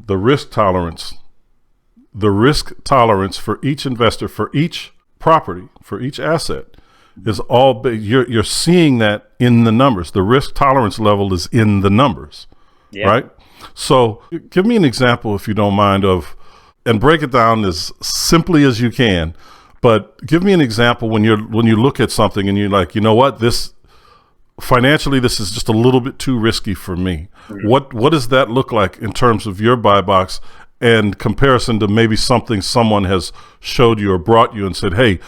the risk tolerance, the risk tolerance for each investor, for each property, for each asset is all big. You're seeing that in the numbers. The risk tolerance level is in the numbers, Yeah. right? So give me an example, if you don't mind, of, and break it down as simply as you can, but give me an example when you look at something and you're like, you know what, this financially, this is just a little bit too risky for me. Mhm. What does that look like in terms of your buy box and comparison to maybe something someone has showed you or brought you and said, hey,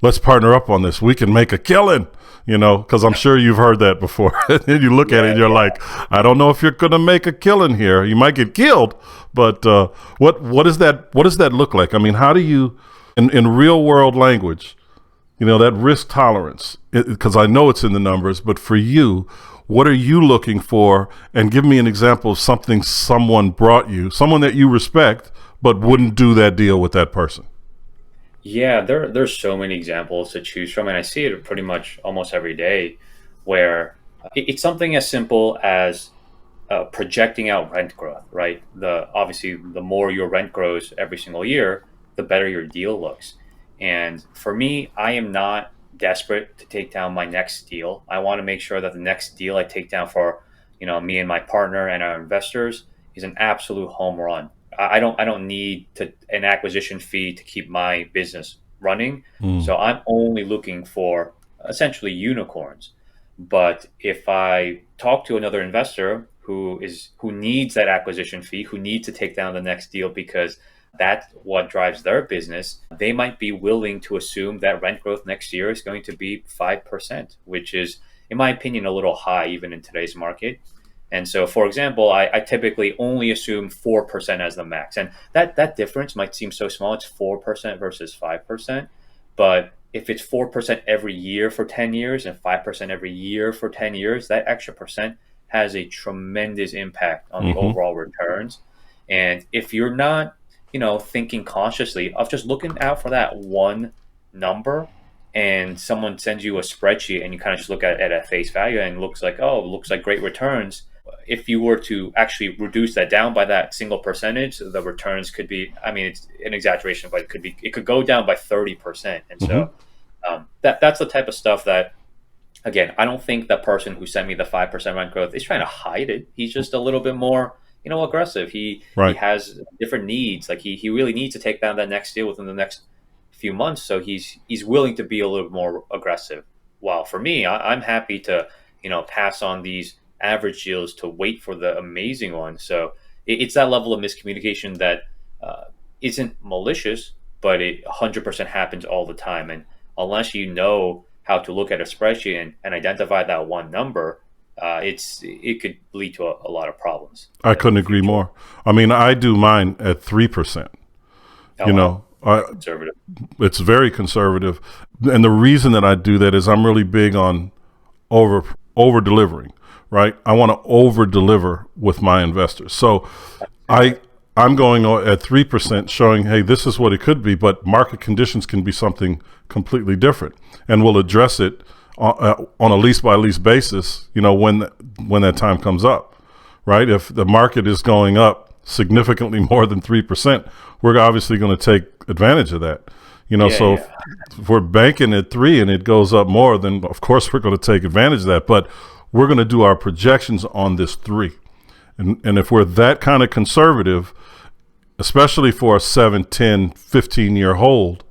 let's partner up on this. We can make a killing, because I'm sure you've heard that before. And you look at it Yeah, and you're like, I don't know if you're going to make a killing here. You might get killed, but what does that look like? I mean, how do you, in real world language, that risk tolerance, because I know it's in the numbers, but for you, what are you looking for? And give me an example of something someone brought you, someone that you respect, but wouldn't do that deal with that person. yeah. There's so many examples to choose from, and I see it pretty much almost every day, where it's something as simple as projecting out rent growth, right? The obviously the more your rent grows every single year, the better your deal looks. And for me, I am not desperate to take down my next deal. I want to make sure that the next deal I take down for, me and my partner and our investors is an absolute home run. I don't need an acquisition fee to keep my business running. Mm. So I'm only looking for essentially unicorns. But if I talk to another investor who needs that acquisition fee, who needs to take down the next deal because that's what drives their business, they might be willing to assume that rent growth next year is going to be 5%, which is, in my opinion, a little high even in today's market. And so, for example, I typically only assume 4% as the max. And that difference might seem so small. It's 4% versus 5%. But if it's 4% every year for 10 years and 5% every year for 10 years, that extra percent has a tremendous impact on the Mm-hmm. overall returns. And if you're not, thinking consciously of just looking out for that one number, and someone sends you a spreadsheet and you kind of just look at it at face value and it looks like, oh, it looks like great returns. If you were to actually reduce that down by that single percentage, the returns could be, I mean, it's an exaggeration, but it could go down by 30%. And Mm-hmm. so that's the type of stuff that, again, I don't think the person who sent me the 5% rent growth is trying to hide it. He's just a little bit more, aggressive. He Right. has different needs. Like he really needs to take down that next deal within the next few months. So he's willing to be a little bit more aggressive. While for me, I'm happy to, pass on these average deals to wait for the amazing one. So it's that level of miscommunication that uh, isn't malicious, but it 100% happens all the time. And unless you know how to look at a spreadsheet and identify that one number, it could lead to a lot of problems I in couldn't the agree future. more. I mean, I do mine at 3%. Oh You wow, know, I, conservative. it's very conservative, and the reason that I do that is I'm really big on over over delivering. Right, I want to over deliver with my investors. So, I I'm going at 3%, showing, hey, this is what it could be, but market conditions can be something completely different, and we'll address it on a lease by lease basis. When that time comes up, right? If the market is going up significantly more than 3%, we're obviously going to take advantage of that. Yeah, So yeah, if we're banking at 3 and it goes up more, then of course we're going to take advantage of that. But we're going to do our projections on this 3. And if we're that kind of conservative, especially for a 7, 10, 15-year hold,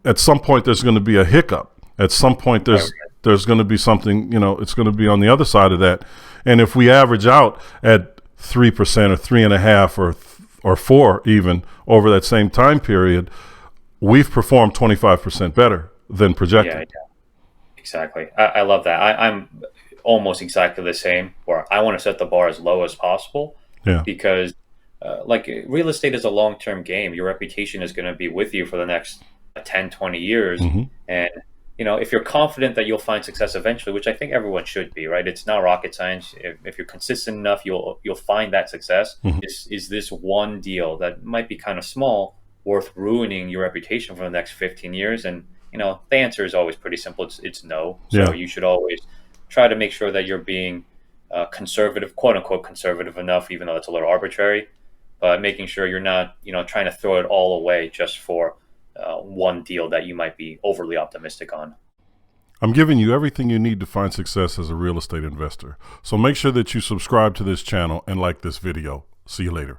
at some point there's going to be a hiccup. At some point right, there's going to be something, it's going to be on the other side of that. And if we average out at 3% or 3.5 or 4 even over that same time period, we've performed 25% better than yeah, projected. yeah, exactly. I love that. I'm almost exactly the same. Where I want to set the bar as low as possible, Yeah. because like real estate is a long-term game. Your reputation is going to be with you for the next 10, 20 years. Hmm. And, if you're confident that you'll find success eventually, which I think everyone should be, right? It's not rocket science. If you're consistent enough, you'll find that success. Hmm. Is this one deal that might be kind of small worth ruining your reputation for the next 15 years? And, the answer is always pretty simple. It's no. So Yeah. you should always try to make sure that you're being conservative, quote unquote, conservative enough, even though it's a little arbitrary. but making sure you're not, trying to throw it all away just for one deal that you might be overly optimistic on. I'm giving you everything you need to find success as a real estate investor. So make sure that you subscribe to this channel and like this video. See you later.